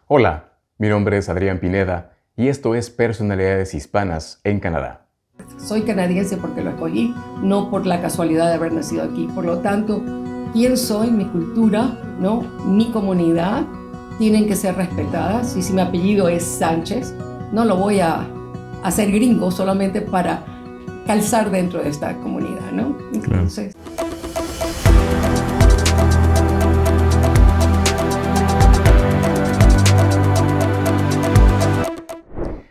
Hola, mi nombre es Adrián Pineda y esto es Personalidades Hispanas en Canadá. Soy canadiense porque lo escogí, no por la casualidad de haber nacido aquí. Por lo tanto, quién soy, mi cultura, ¿no? Mi comunidad, tienen que ser respetadas. Y si mi apellido es Sánchez, no lo voy a hacer gringo solamente para calzar dentro de esta comunidad, ¿no? Entonces,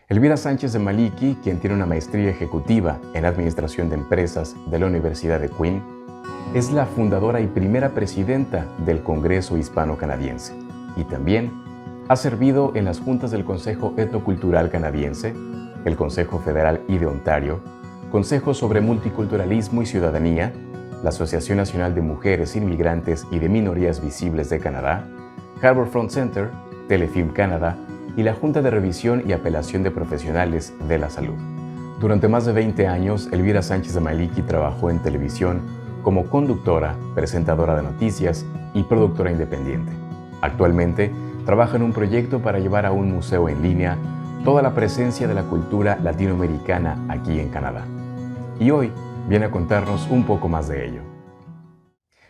Elvira Sánchez de Maliki, quien tiene una maestría ejecutiva en Administración de Empresas de la Universidad de Queen, es la fundadora y primera presidenta del Congreso Hispano-Canadiense y también ha servido en las juntas del Consejo Etnocultural Canadiense, el Consejo Federal y de Ontario, Consejo sobre Multiculturalismo y Ciudadanía, la Asociación Nacional de Mujeres Inmigrantes y de Minorías Visibles de Canadá, Harbour Front Centre, Telefilm Canadá y la Junta de Revisión y Apelación de Profesionales de la Salud. Durante más de 20 años, Elvira Sánchez de Maliki trabajó en televisión como conductora, presentadora de noticias y productora independiente. Actualmente, trabaja en un proyecto para llevar a un museo en línea toda la presencia de la cultura latinoamericana aquí en Canadá. Y hoy viene a contarnos un poco más de ello.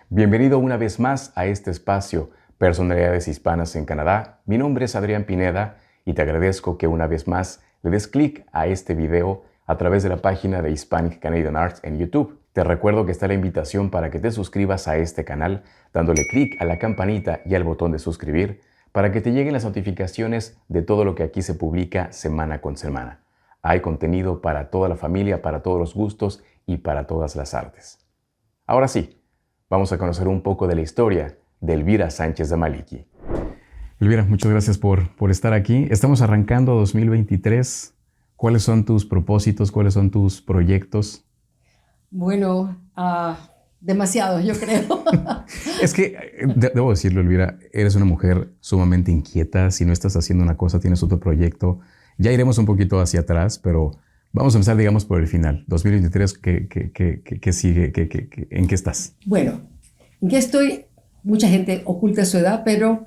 Bienvenido una vez más a este espacio Personalidades Hispanas en Canadá. Mi nombre es Adrián Pineda y te agradezco que una vez más le des clic a este video a través de la página de Hispanic Canadian Arts en YouTube. Te recuerdo que está la invitación para que te suscribas a este canal dándole clic a la campanita y al botón de suscribir para que te lleguen las notificaciones de todo lo que aquí se publica semana con semana. Hay contenido para toda la familia, para todos los gustos y para todas las artes. Ahora sí, vamos a conocer un poco de la historia de Elvira Sánchez de Maliki. Elvira, muchas gracias por estar aquí. Estamos arrancando 2023. ¿Cuáles son tus propósitos? ¿Cuáles son tus proyectos? bueno, demasiados, yo creo. Es que, debo decirlo, Elvira, eres una mujer sumamente inquieta. Si no estás haciendo una cosa, tienes otro proyecto. Ya iremos un poquito hacia atrás, pero vamos a empezar, digamos, por el final. 2023, ¿qué sigue? ¿En qué estás? Bueno, ¿en qué estoy? Mucha gente oculta su edad, pero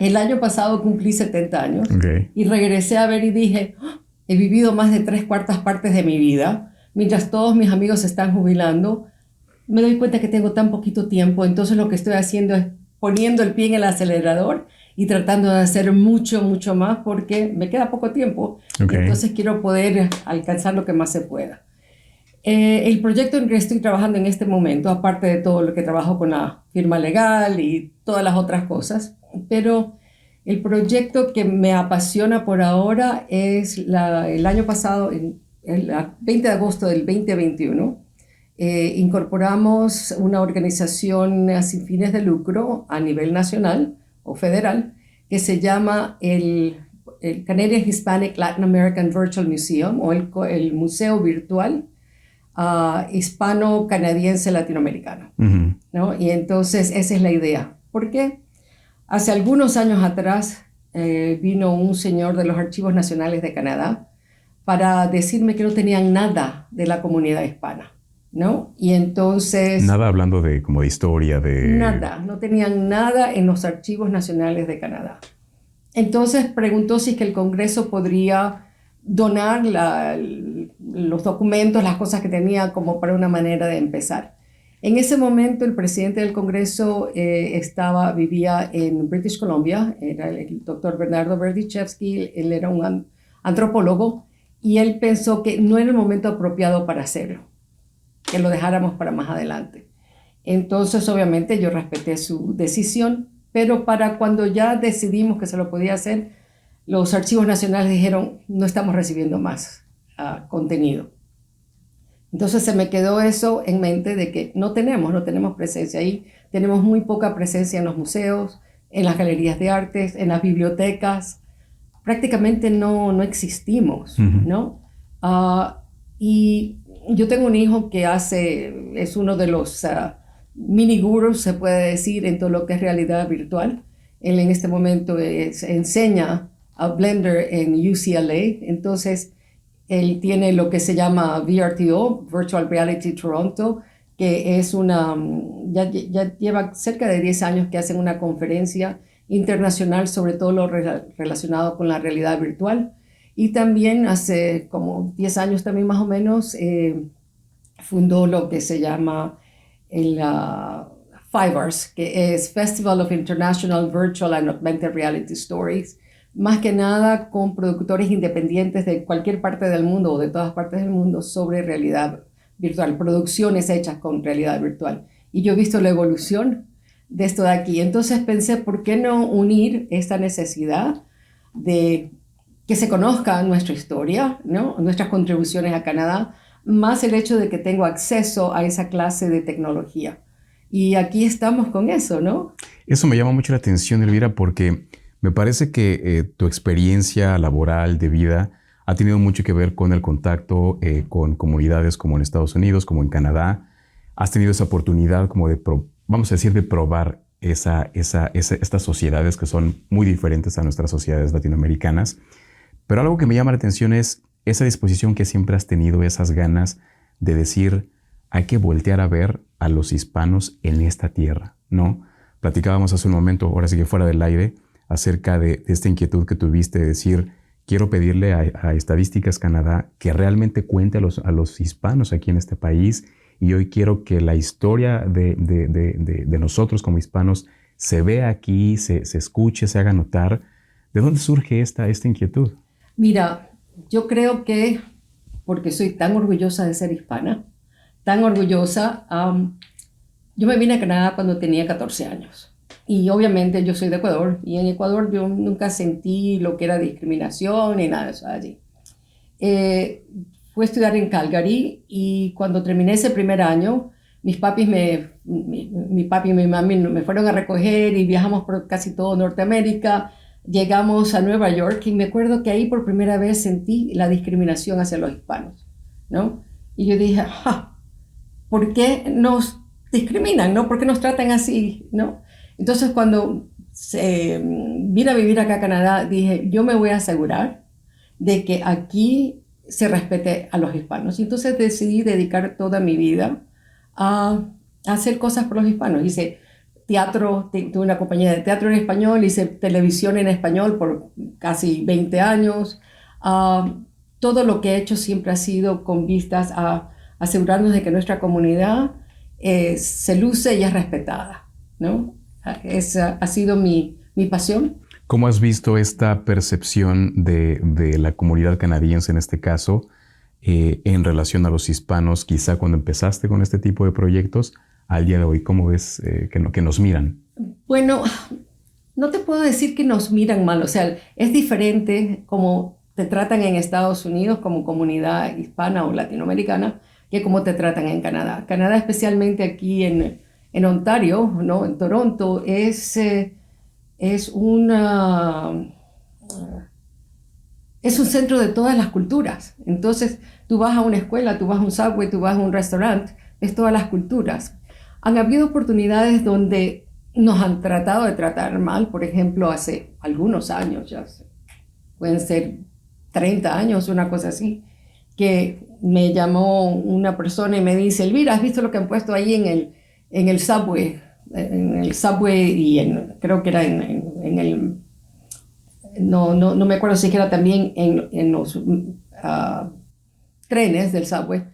el año pasado cumplí 70 años y regresé a ver y dije, "Oh, he vivido más de 3/4 partes de mi vida, mientras todos mis amigos se están jubilando, me doy cuenta que tengo tan poquito tiempo, entonces lo que estoy haciendo es poniendo el pie en el acelerador y tratando de hacer mucho, mucho más porque me queda poco tiempo, entonces quiero poder alcanzar lo que más se pueda. El proyecto en que estoy trabajando en este momento, aparte de todo lo que trabajo con la firma legal y todas las otras cosas, pero el proyecto que me apasiona por ahora es el año pasado, el 20 de agosto del 2021, incorporamos una organización sin fines de lucro a nivel nacional o federal que se llama el Canadian Hispanic Latin American Virtual Museum o el Museo Virtual hispano-canadiense latinoamericano, ¿no? Y entonces esa es la idea. ¿Por qué? Hace algunos años atrás vino un señor de los Archivos Nacionales de Canadá para decirme que no tenían nada de la comunidad hispana, ¿no? Y entonces... Nada hablando de como de historia, de... Nada, no tenían nada en los Archivos Nacionales de Canadá. Entonces preguntó si es que el Congreso podría donar los documentos, las cosas que tenía como para una manera de empezar. En ese momento el presidente del Congreso vivía en British Columbia, era el doctor Bernardo Berdichevsky, él era un antropólogo y él pensó que no era el momento apropiado para hacerlo, que lo dejáramos para más adelante. Entonces obviamente yo respeté su decisión, pero para cuando ya decidimos que se lo podía hacer, los archivos nacionales dijeron, no estamos recibiendo más contenido. Entonces se me quedó eso en mente de que no tenemos presencia ahí. Tenemos muy poca presencia en los museos, en las galerías de artes, en las bibliotecas. Prácticamente no existimos, ¿no? Y yo tengo un hijo que es uno de los mini gurús, se puede decir, en todo lo que es realidad virtual. Él en este momento enseña a Blender en UCLA, entonces él tiene lo que se llama VRTO, Virtual Reality Toronto, que es ya lleva cerca de 10 años que hacen una conferencia internacional, sobre todo lo relacionado con la realidad virtual. Y también hace como 10 años también más o menos fundó lo que se llama el FIVARS, que es Festival of International Virtual and Augmented Reality Stories, más que nada con productores independientes de cualquier parte del mundo o de todas partes del mundo sobre realidad virtual, producciones hechas con realidad virtual. Y yo he visto la evolución de esto de aquí. Entonces pensé, ¿por qué no unir esta necesidad de que se conozca nuestra historia, ¿no? Nuestras contribuciones a Canadá, más el hecho de que tengo acceso a esa clase de tecnología? Y aquí estamos con eso, ¿no? Eso me llama mucho la atención, Elvira, porque me parece que tu experiencia laboral de vida ha tenido mucho que ver con el contacto con comunidades como en Estados Unidos, como en Canadá. Has tenido esa oportunidad como de, vamos a decir, de probar estas sociedades que son muy diferentes a nuestras sociedades latinoamericanas. Pero algo que me llama la atención es esa disposición que siempre has tenido, esas ganas de decir, hay que voltear a ver a los hispanos en esta tierra, ¿no? Platicábamos hace un momento, ahora sí que fuera del aire, acerca de esta inquietud que tuviste de decir, quiero pedirle a Estadísticas Canadá que realmente cuente a los hispanos aquí en este país, y hoy quiero que la historia de nosotros como hispanos se vea aquí, se escuche, se haga notar. ¿De dónde surge esta inquietud? Mira, yo creo que porque soy tan orgullosa de ser hispana, tan orgullosa, yo me vine a Canadá cuando tenía 14 años. Y obviamente yo soy de Ecuador, y en Ecuador yo nunca sentí lo que era discriminación ni nada de eso allí. Fui a estudiar en Calgary, y cuando terminé ese primer año, mi papi y mi mami me fueron a recoger y viajamos por casi todo Norteamérica. Llegamos a Nueva York y me acuerdo que ahí por primera vez sentí la discriminación hacia los hispanos, ¿no? Y yo dije, ¿por qué nos discriminan, no? ¿Por qué nos tratan así, no? Entonces cuando vine a vivir acá a Canadá, dije, yo me voy a asegurar de que aquí se respete a los hispanos. Y entonces decidí dedicar toda mi vida a hacer cosas por los hispanos. Hice teatro, tuve una compañía de teatro en español, hice televisión en español por casi 20 años. Todo lo que he hecho siempre ha sido con vistas a asegurarnos de que nuestra comunidad se luce y es respetada, ¿no? Esa ha sido mi pasión. ¿Cómo has visto esta percepción de la comunidad canadiense en este caso en relación a los hispanos, quizá cuando empezaste con este tipo de proyectos, al día de hoy? ¿Cómo ves que nos miran? Bueno, no te puedo decir que nos miran mal, o sea, es diferente como te tratan en Estados Unidos como comunidad hispana o latinoamericana que como te tratan en Canadá. Canadá, especialmente aquí en Ontario, ¿no? En Toronto, es un centro de todas las culturas. Entonces, tú vas a una escuela, tú vas a un Subway, tú vas a un restaurante, es todas las culturas. Han habido oportunidades donde nos han tratado de tratar mal, por ejemplo, hace algunos años, ya pueden ser 30 años, una cosa así, que me llamó una persona y me dice, Elvira, ¿has visto lo que han puesto ahí en el Subway? En el Subway y creo que era en el... No me acuerdo si era también en los trenes del Subway,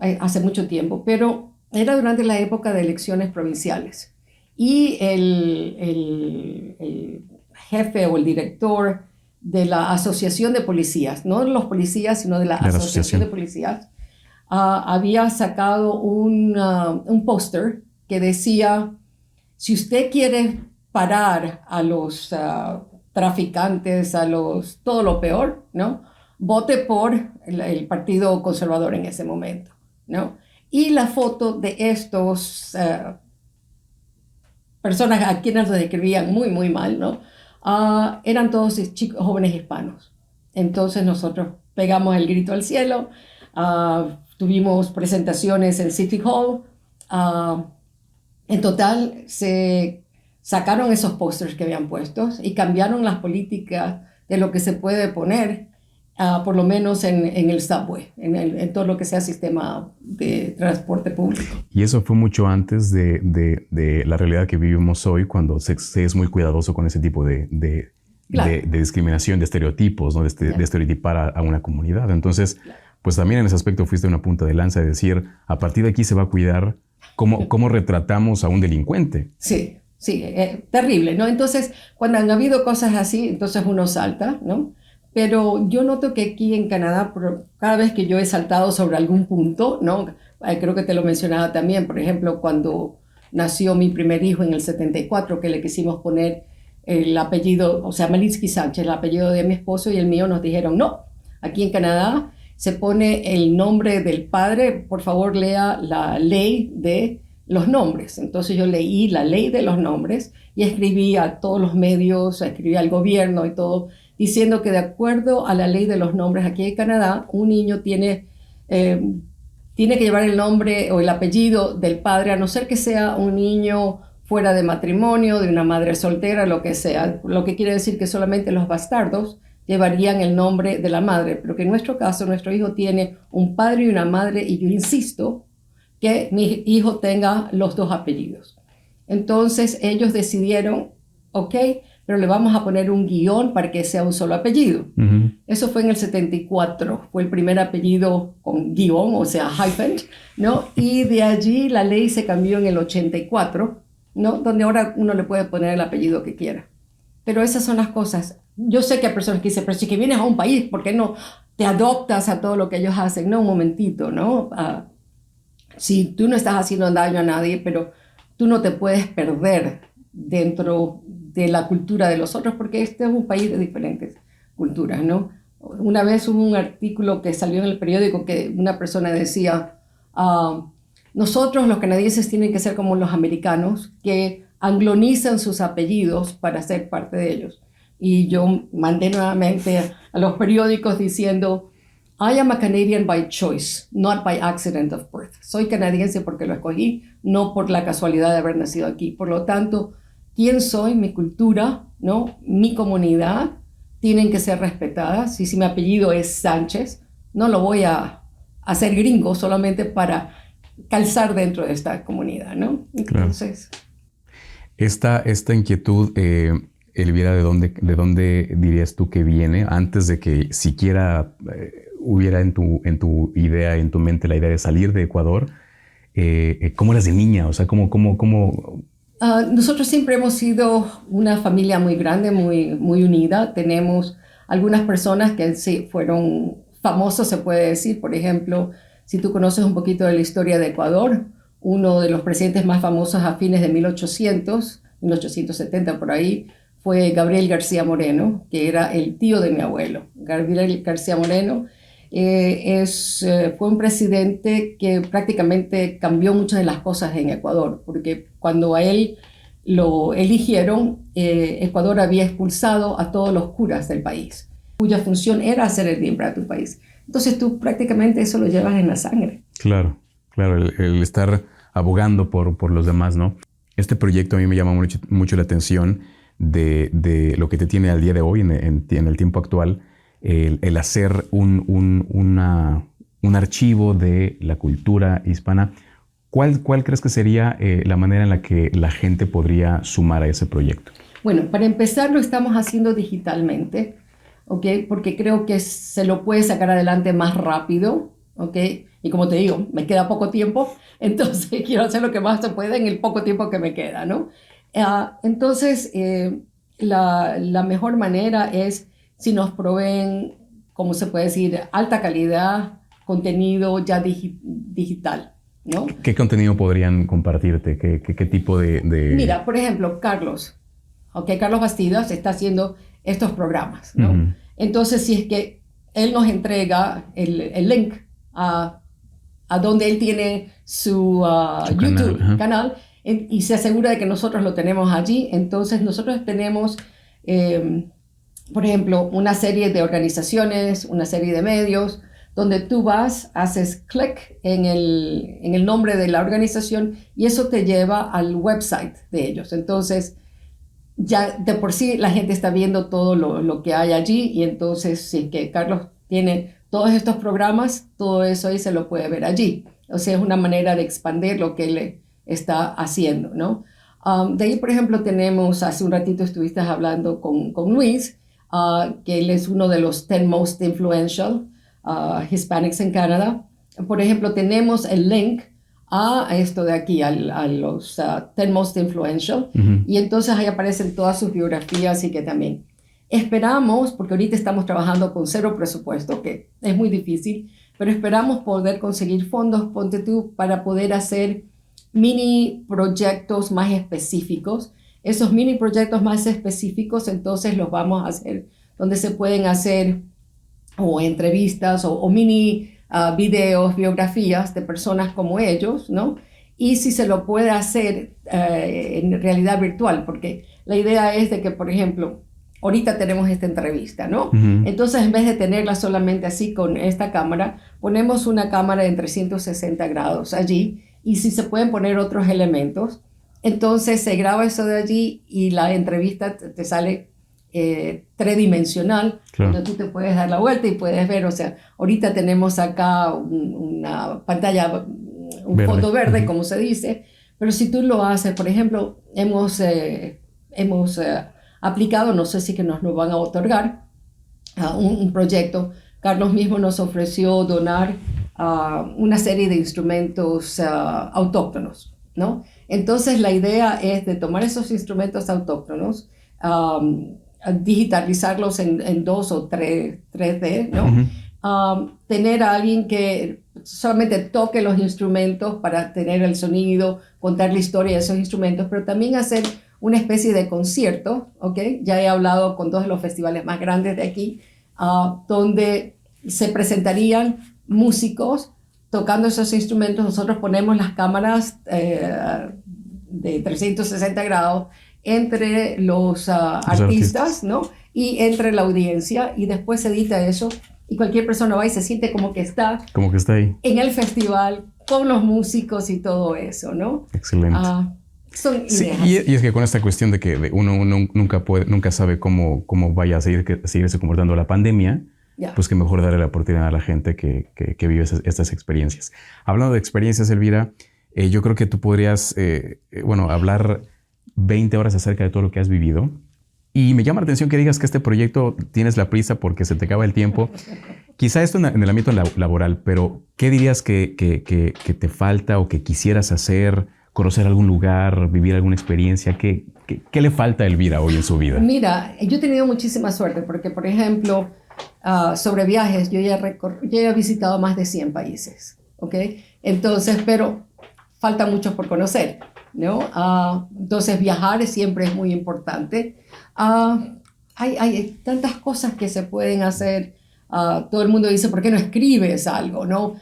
hace mucho tiempo, pero era durante la época de elecciones provinciales. Y el jefe o el director de la Asociación de Policías, no de los policías, sino de la Asociación de Policías, había sacado un póster que decía, si usted quiere parar a los traficantes, todo lo peor, ¿no? Vote por el Partido Conservador en ese momento, ¿no? Y la foto de estos personas a quienes los describían muy, muy mal, ¿no? Eran todos jóvenes hispanos. Entonces nosotros pegamos el grito al cielo, tuvimos presentaciones en City Hall. En total se sacaron esos pósters que habían puestos y cambiaron las políticas de lo que se puede poner por lo menos en el subway, en todo lo que sea sistema de transporte público. Y eso fue mucho antes de la realidad que vivimos hoy, cuando se es muy cuidadoso con ese tipo de discriminación, de estereotipos, ¿no? de estereotipar a una comunidad. Entonces, pues también en ese aspecto fuiste una punta de lanza de decir, a partir de aquí se va a cuidar cómo retratamos a un delincuente. Sí, terrible, ¿no? Entonces, cuando han habido cosas así, entonces uno salta, ¿no? Pero yo noto que aquí en Canadá, cada vez que yo he saltado sobre algún punto, ¿no? Creo que te lo mencionaba también, por ejemplo, cuando nació mi primer hijo en el 74, que le quisimos poner el apellido, o sea, Malitsky Sánchez, el apellido de mi esposo y el mío, nos dijeron, no, aquí en Canadá se pone el nombre del padre, por favor lea la ley de los nombres. Entonces yo leí la ley de los nombres y escribí a todos los medios, escribí al gobierno y todo, diciendo que de acuerdo a la ley de los nombres aquí en Canadá, un niño tiene que llevar el nombre o el apellido del padre, a no ser que sea un niño fuera de matrimonio, de una madre soltera, lo que sea. Lo que quiere decir que solamente los bastardos llevarían el nombre de la madre, pero que en nuestro caso, nuestro hijo tiene un padre y una madre, y yo insisto que mi hijo tenga los dos apellidos. Entonces ellos decidieron, ok, pero le vamos a poner un guión para que sea un solo apellido. Uh-huh. Eso fue en el 74, fue el primer apellido con guión, o sea, hyphen, ¿no? Y de allí la ley se cambió en el 84, ¿no? Donde ahora uno le puede poner el apellido que quiera. Pero esas son las cosas. Yo sé que hay personas que dicen, pero si que vienes a un país, ¿por qué no te adoptas a todo lo que ellos hacen? No, un momentito, ¿no? Si tú no estás haciendo daño a nadie, pero tú no te puedes perder dentro de la cultura de los otros, porque este es un país de diferentes culturas, ¿no? Una vez hubo un artículo que salió en el periódico que una persona decía, nosotros los canadienses tienen que ser como los americanos, que anglonizan sus apellidos para ser parte de ellos. Y yo mandé nuevamente a los periódicos diciendo, I am a Canadian by choice, not by accident of birth. Soy canadiense porque lo escogí, no por la casualidad de haber nacido aquí. Por lo tanto, quién soy, mi cultura, ¿no? Mi comunidad, tienen que ser respetadas. Y si mi apellido es Sánchez, no lo voy a hacer gringo solamente para calzar dentro de esta comunidad, ¿no? Entonces... Claro. Esta inquietud, Elvira, ¿de dónde dirías tú que viene? Antes de que siquiera hubiera en tu idea, en tu mente, la idea de salir de Ecuador, ¿cómo eras de niña? O sea, ¿cómo... Nosotros siempre hemos sido una familia muy grande, muy unida. Tenemos algunas personas que sí fueron famosos, se puede decir. Por ejemplo, si tú conoces un poquito de la historia de Ecuador, uno de los presidentes más famosos a fines de 1870 por ahí, fue Gabriel García Moreno, que era el tío de mi abuelo. Gabriel García Moreno fue un presidente que prácticamente cambió muchas de las cosas en Ecuador, porque cuando a él lo eligieron, Ecuador había expulsado a todos los curas del país, cuya función era hacer el bien para tu país. Entonces tú prácticamente eso lo llevas en la sangre. Claro, el estar abogando por los demás, ¿no? Este proyecto a mí me llama mucho la atención de lo que te tiene al día de hoy, en el tiempo actual, el hacer un archivo de la cultura hispana. ¿Cuál crees que sería la manera en la que la gente podría sumar a ese proyecto? Bueno, para empezar lo estamos haciendo digitalmente, ¿ok? Porque creo que se lo puede sacar adelante más rápido, ¿ok? Y como te digo, me queda poco tiempo, entonces quiero hacer lo que más se pueda en el poco tiempo que me queda, ¿no? Entonces, la mejor manera es si nos proveen, como se puede decir, alta calidad, contenido ya digital, ¿no? ¿Qué contenido podrían compartirte? ¿Qué tipo de...? Mira, por ejemplo, Carlos Bastidas está haciendo estos programas, ¿no? Uh-huh. Entonces, si es que él nos entrega el link a donde él tiene su YouTube canal, y se asegura de que nosotros lo tenemos allí, entonces nosotros tenemos, por ejemplo, una serie de organizaciones, una serie de medios, donde tú vas, haces clic en el nombre de la organización y eso te lleva al website de ellos. Entonces, ya de por sí la gente está viendo todo lo que hay allí, y entonces si que Carlos tiene todos estos programas, todo eso ahí se lo puede ver allí. O sea, es una manera de expandir lo que él está haciendo, ¿no? De ahí, por ejemplo, tenemos, hace un ratito estuviste hablando con Luis, que él es uno de los 10 most influential Hispanics en Canadá. Por ejemplo, tenemos el link a esto de aquí, a los 10 most influential, y entonces ahí aparecen todas sus biografías y que también esperamos, porque ahorita estamos trabajando con 0 presupuesto, que es muy difícil, pero esperamos poder conseguir fondos, ponte tú, para poder hacer mini proyectos más específicos. Esos mini proyectos más específicos, entonces los vamos a hacer donde se pueden hacer o entrevistas o mini videos, biografías de personas como ellos, ¿no? Y si se lo puede hacer en realidad virtual, porque la idea es de que, por ejemplo, ahorita tenemos esta entrevista, ¿no? Entonces, en vez de tenerla solamente así con esta cámara, ponemos una cámara en 360 grados allí, y si se pueden poner otros elementos, entonces se graba eso de allí y la entrevista te sale tridimensional, claro, donde tú te puedes dar la vuelta y puedes ver, o sea, ahorita tenemos acá una pantalla, un fondo verde, como se dice, pero si tú lo haces, por ejemplo, hemos aplicado, no sé si que nos lo van a otorgar, un proyecto. Carlos mismo nos ofreció donar una serie de instrumentos autóctonos, ¿no? Entonces la idea es de tomar esos instrumentos autóctonos, digitalizarlos en 2 o 3D, ¿no? Tener a alguien que solamente toque los instrumentos para tener el sonido, contar la historia de esos instrumentos, pero también hacer una especie de concierto, ¿ok? Ya he hablado con 2 de los festivales más grandes de aquí, donde se presentarían músicos tocando esos instrumentos. Nosotros ponemos las cámaras de 360 grados entre los artistas, ¿no? Y entre la audiencia, y después se edita eso, y cualquier persona va y se siente como que está ahí en el festival con los músicos y todo eso, ¿no? Excelente. Son ideas. Sí, y es que con esta cuestión de que uno nunca sabe cómo vaya a seguirse comportando la pandemia, pues que mejor darle la oportunidad a la gente que vive estas experiencias. Hablando de experiencias, Elvira, yo creo que tú podrías, hablar 20 horas acerca de todo lo que has vivido. Y me llama la atención que digas que este proyecto tienes la prisa porque se te acaba el tiempo. Quizá esto en el ámbito laboral, pero ¿qué dirías que te falta o que quisieras hacer? ¿Conocer algún lugar? ¿Vivir alguna experiencia? ¿Qué le falta a Elvira hoy en su vida? Mira, yo he tenido muchísima suerte porque, por ejemplo, sobre viajes, yo ya he visitado más de 100 países, ¿ok? Entonces, pero falta mucho por conocer, ¿no? Entonces, viajar siempre es muy importante. Hay tantas cosas que se pueden hacer. Todo el mundo dice, ¿por qué no escribes algo, no?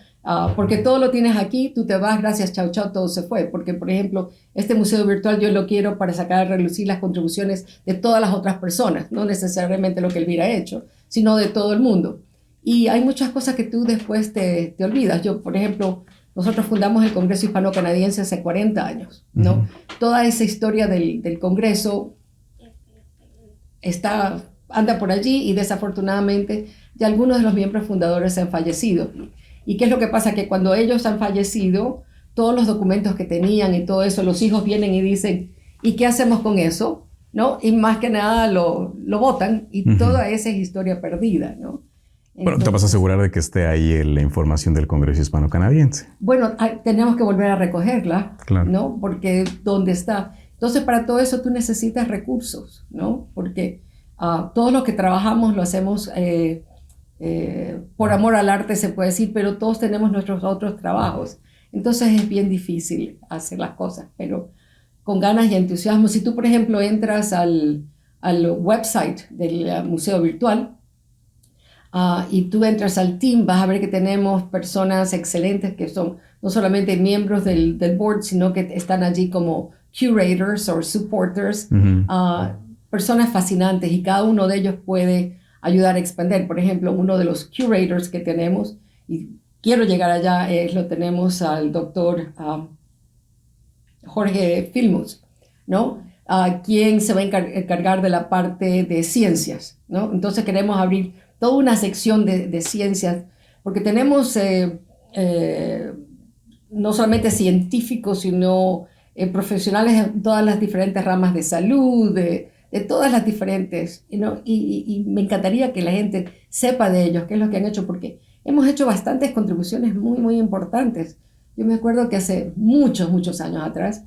Porque todo lo tienes aquí, tú te vas, gracias, chao, chao, todo se fue. Porque, por ejemplo, este museo virtual yo lo quiero para sacar a relucir las contribuciones de todas las otras personas, no necesariamente lo que Elvira ha hecho, sino de todo el mundo. Y hay muchas cosas que tú después te olvidas. Yo, por ejemplo, nosotros fundamos el Congreso Hispano-Canadiense hace 40 años, ¿no? Toda esa historia del Congreso anda por allí, y desafortunadamente ya algunos de los miembros fundadores han fallecido. ¿Y qué es lo que pasa? Que cuando ellos han fallecido, todos los documentos que tenían y todo eso, los hijos vienen y dicen, ¿y qué hacemos con eso? ¿No? Y más que nada lo botan, y toda esa es historia perdida, ¿no? Bueno, te vas a asegurar de que esté ahí la información del Congreso Hispano-Canadiense. Bueno, tenemos que volver a recogerla, claro, ¿no? Porque ¿dónde está? Entonces, para todo eso tú necesitas recursos, ¿no? Porque todo lo que trabajamos lo hacemos por amor al arte, se puede decir, pero todos tenemos nuestros otros trabajos. Entonces es bien difícil hacer las cosas, pero con ganas y entusiasmo. Si tú, por ejemplo, entras al website del Museo Virtual y tú entras al team, vas a ver que tenemos personas excelentes que son no solamente miembros del board, sino que están allí como curators o supporters, personas fascinantes, y cada uno de ellos puede ayudar a expandir. Por ejemplo, uno de los curators que tenemos, y quiero llegar allá, lo tenemos al doctor Jorge Filmus, ¿no? Quien se va a encargar de la parte de ciencias, ¿no? Entonces queremos abrir toda una sección de ciencias, porque tenemos no solamente científicos, sino profesionales en todas las diferentes ramas de salud, de todas las diferentes, y me encantaría que la gente sepa de ellos, qué es lo que han hecho, porque hemos hecho bastantes contribuciones muy, muy importantes. Yo me acuerdo que hace muchos, muchos años atrás,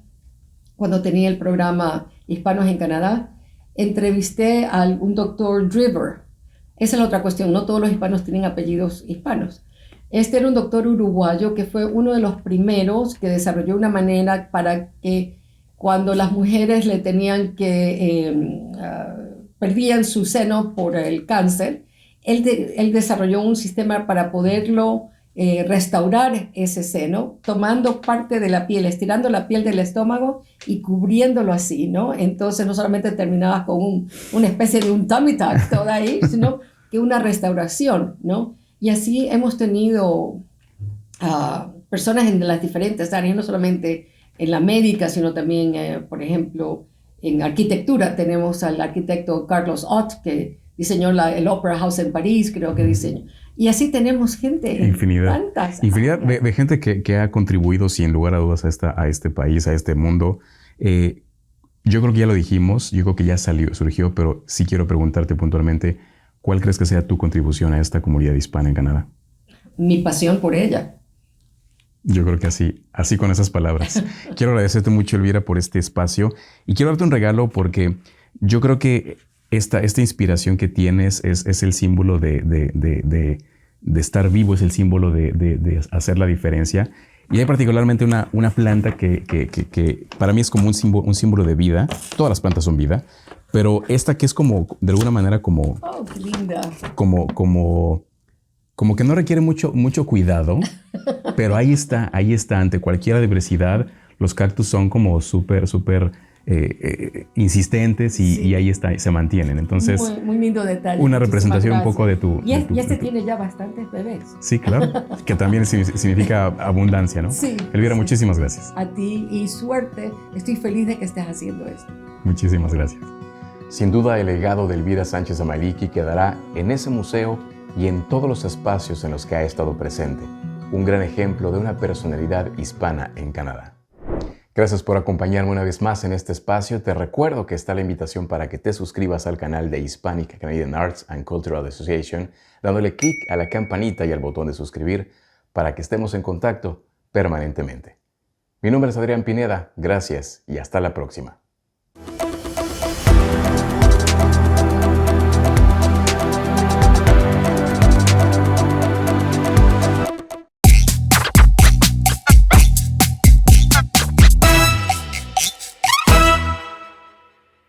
cuando tenía el programa Hispanos en Canadá, entrevisté a un doctor Driver. Esa es la otra cuestión, no todos los hispanos tienen apellidos hispanos. Este era un doctor uruguayo que fue uno de los primeros que desarrolló una manera para que cuando las mujeres le tenían que perdían su seno por el cáncer, él desarrolló un sistema para poderlo restaurar ese seno, tomando parte de la piel, estirando la piel del estómago y cubriéndolo así, ¿no? Entonces no solamente terminabas con una especie de un tummy tuck toda ahí, sino que una restauración, ¿no? Y así hemos tenido personas en las diferentes áreas, no solamente en la médica, sino también, por ejemplo, en arquitectura. Tenemos al arquitecto Carlos Ott, que diseñó el Opera House en París, creo que diseñó. Y así tenemos gente. Infinidad de gente que ha contribuido, sin lugar a dudas, a este país, a este mundo. Yo creo que ya lo dijimos, yo creo que ya surgió, pero sí quiero preguntarte puntualmente, ¿cuál crees que sea tu contribución a esta comunidad hispana en Canadá? Mi pasión por ella. Yo creo que así con esas palabras. Quiero agradecerte mucho, Elvira, por este espacio y quiero darte un regalo porque yo creo que esta inspiración que tienes es el símbolo de estar vivo, es el símbolo de hacer la diferencia. Y hay particularmente una planta que para mí es como un símbolo de vida. Todas las plantas son vida, pero esta que es como, de alguna manera, como... ¡Oh, qué linda! Como que no requiere mucho cuidado, pero ahí está, ante cualquier adversidad. Los cactus son como súper insistentes y ahí está, se mantienen. Entonces, muy lindo detalle. Una representación un poco de tu... Y este tiene ya bastantes bebés. Sí, claro, que también significa abundancia, ¿no? Sí. Elvira, muchísimas gracias. A ti y suerte. Estoy feliz de que estés haciendo esto. Muchísimas gracias. Sin duda, el legado de Elvira Sánchez de Maliki quedará en ese museo y en todos los espacios en los que ha estado presente. Un gran ejemplo de una personalidad hispana en Canadá. Gracias por acompañarme una vez más en este espacio. Te recuerdo que está la invitación para que te suscribas al canal de Hispanic Canadian Arts and Cultural Association, dándole clic a la campanita y al botón de suscribir para que estemos en contacto permanentemente. Mi nombre es Adrián Pineda. Gracias y hasta la próxima.